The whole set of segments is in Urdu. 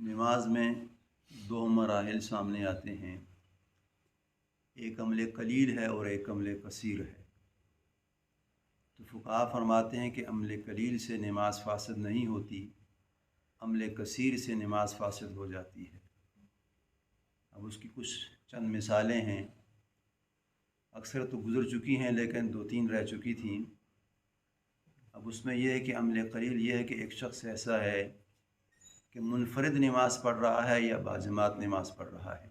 نماز میں دو مراحل سامنے آتے ہیں، ایک عمل قلیل ہے اور ایک عمل کثیر ہے۔ تو فقہا فرماتے ہیں کہ عمل قلیل سے نماز فاسد نہیں ہوتی، عمل کثیر سے نماز فاسد ہو جاتی ہے۔ اب اس کی کچھ چند مثالیں ہیں، اکثر تو گزر چکی ہیں لیکن دو تین رہ چکی تھیں۔ اب اس میں یہ ہے کہ عمل قلیل یہ ہے کہ ایک شخص ایسا ہے کہ منفرد نماز پڑھ رہا ہے یا باجماعت نماز پڑھ رہا ہے،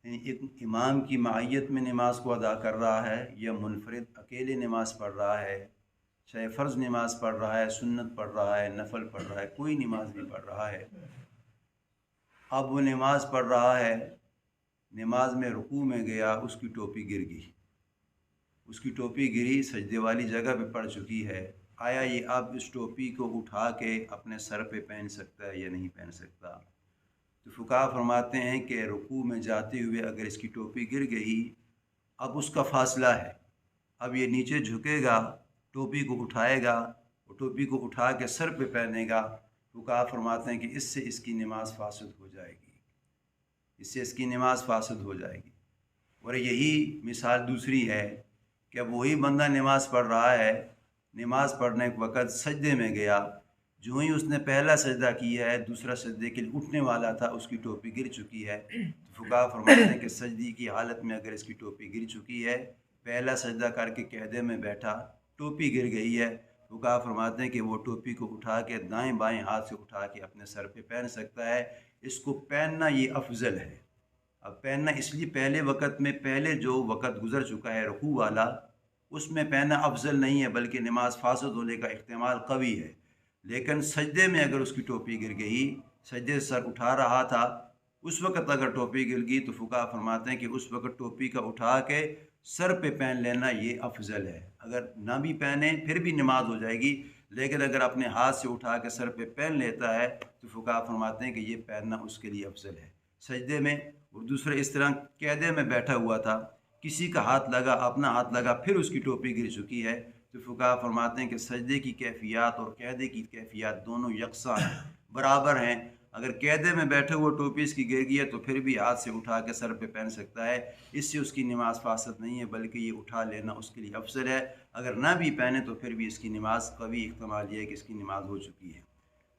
یعنی ایک امام کی معیت میں نماز کو ادا کر رہا ہے یا منفرد اکیلے نماز پڑھ رہا ہے، چاہے فرض نماز پڑھ رہا ہے، سنت پڑھ رہا ہے، نفل پڑھ رہا ہے، کوئی نماز نہیں پڑھ رہا ہے۔ اب وہ نماز پڑھ رہا ہے، نماز میں رکوع میں گیا، اس کی ٹوپی گر گئی، اس کی ٹوپی گری سجدے والی جگہ پہ پڑ چکی ہے۔ آیا یہ اب اس ٹوپی کو اٹھا کے اپنے سر پہ پہن سکتا ہے یا نہیں پہن سکتا؟ تو فقہا فرماتے ہیں کہ رکوع میں جاتے ہوئے اگر اس کی ٹوپی گر گئی، اب اس کا فاصلہ ہے، اب یہ نیچے جھکے گا، ٹوپی کو اٹھائے گا، اور ٹوپی کو اٹھا کے سر پہ پہنے گا۔ فقہا فرماتے ہیں کہ اس سے اس کی نماز فاسد ہو جائے گی، اس سے اس کی نماز فاسد ہو جائے گی۔ اور یہی مثال دوسری ہے کہ اب وہی بندہ نماز پڑھ رہا ہے، نماز پڑھنے کے وقت سجدے میں گیا، جو ہی اس نے پہلا سجدہ کیا ہے، دوسرا سجدے کے لیے اٹھنے والا تھا، اس کی ٹوپی گر چکی ہے۔ تو فقہا فرماتے ہیں کہ سجدے کی حالت میں اگر اس کی ٹوپی گر چکی ہے، پہلا سجدہ کر کے قعدے میں بیٹھا، ٹوپی گر گئی ہے، فقہا فرماتے ہیں کہ وہ ٹوپی کو اٹھا کے دائیں بائیں ہاتھ سے اٹھا کے اپنے سر پہ پہن سکتا ہے۔ اس کو پہننا یہ افضل ہے۔ اب پہننا اس لیے پہلے وقت میں، پہلے جو وقت گزر چکا ہے رکوع والا، اس میں پہننا افضل نہیں ہے، بلکہ نماز فاسد ہونے کا احتمال قوی ہے۔ لیکن سجدے میں اگر اس کی ٹوپی گر گئی، سجدے سے سر اٹھا رہا تھا، اس وقت اگر ٹوپی گر گئی تو فقہا فرماتے ہیں کہ اس وقت ٹوپی کا اٹھا کے سر پہ پہن لینا یہ افضل ہے۔ اگر نہ بھی پہنے پھر بھی نماز ہو جائے گی، لیکن اگر اپنے ہاتھ سے اٹھا کے سر پہ پہن لیتا ہے تو فقہا فرماتے ہیں کہ یہ پہننا اس کے لیے افضل ہے سجدے میں۔ اور دوسرے اس طرح قعدے میں بیٹھا ہوا تھا، کسی کا ہاتھ لگا، اپنا ہاتھ لگا، پھر اس کی ٹوپی گر چکی ہے، تو فقہا فرماتے ہیں کہ سجدے کی کیفیات اور قعدے کی کیفیات دونوں یکساں ہیں، برابر ہیں۔ اگر قعدے میں بیٹھے ہوئے ٹوپی اس کی گر گئی ہے تو پھر بھی ہاتھ سے اٹھا کے سر پہ پہن سکتا ہے، اس سے اس کی نماز فاسد نہیں ہے، بلکہ یہ اٹھا لینا اس کے لیے افضل ہے۔ اگر نہ بھی پہنے تو پھر بھی اس کی نماز قوی احتمال یہ ہے کہ اس کی نماز ہو چکی ہے۔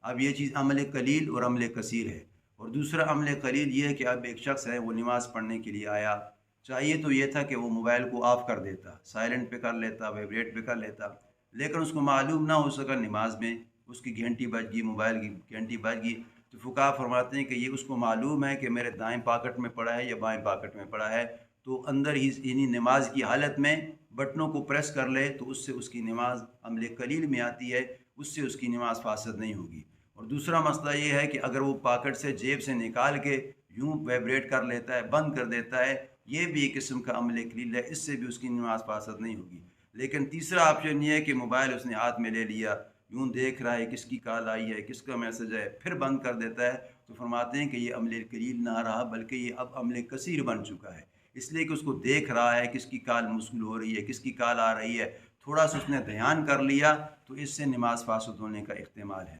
اب یہ چیز عمل قلیل اور عمل کثیر ہے۔ اور دوسرا عمل قلیل یہ ہے کہ اب ایک شخص ہے، وہ نماز پڑھنے کے لیے آیا، چاہیے تو یہ تھا کہ وہ موبائل کو آف کر دیتا، سائلنٹ پہ کر لیتا، وائبریٹ پہ کر لیتا، لیکن اس کو معلوم نہ ہو سکا، نماز میں اس کی گھنٹی بج گئی، موبائل کی گھنٹی بج گئی، تو فقہا فرماتے ہیں کہ یہ اس کو معلوم ہے کہ میرے دائیں پاکٹ میں پڑا ہے یا بائیں پاکٹ میں پڑا ہے، تو اندر ہی یعنی نماز کی حالت میں بٹنوں کو پریس کر لے تو اس سے اس کی نماز عمل قلیل میں آتی ہے، اس سے اس کی نماز فاسد نہیں ہوگی۔ اور دوسرا مسئلہ یہ ہے کہ اگر وہ پاکٹ سے جیب سے نکال کے یوں وائبریٹ کر لیتا ہے، بند کر دیتا ہے، یہ بھی ایک قسم کا عمل قلیل ہے، اس سے بھی اس کی نماز فاسد نہیں ہوگی۔ لیکن تیسرا آپشن یہ ہے کہ موبائل اس نے ہاتھ میں لے لیا، یوں دیکھ رہا ہے کس کی کال آئی ہے، کس کا میسج ہے، پھر بند کر دیتا ہے، تو فرماتے ہیں کہ یہ عمل قلیل نہ رہا بلکہ یہ اب عمل کثیر بن چکا ہے، اس لیے کہ اس کو دیکھ رہا ہے کس کی کال موصول ہو رہی ہے، کس کی کال آ رہی ہے، تھوڑا سا اس نے دھیان کر لیا تو اس سے نماز فاسد ہونے کا احتمال ہے۔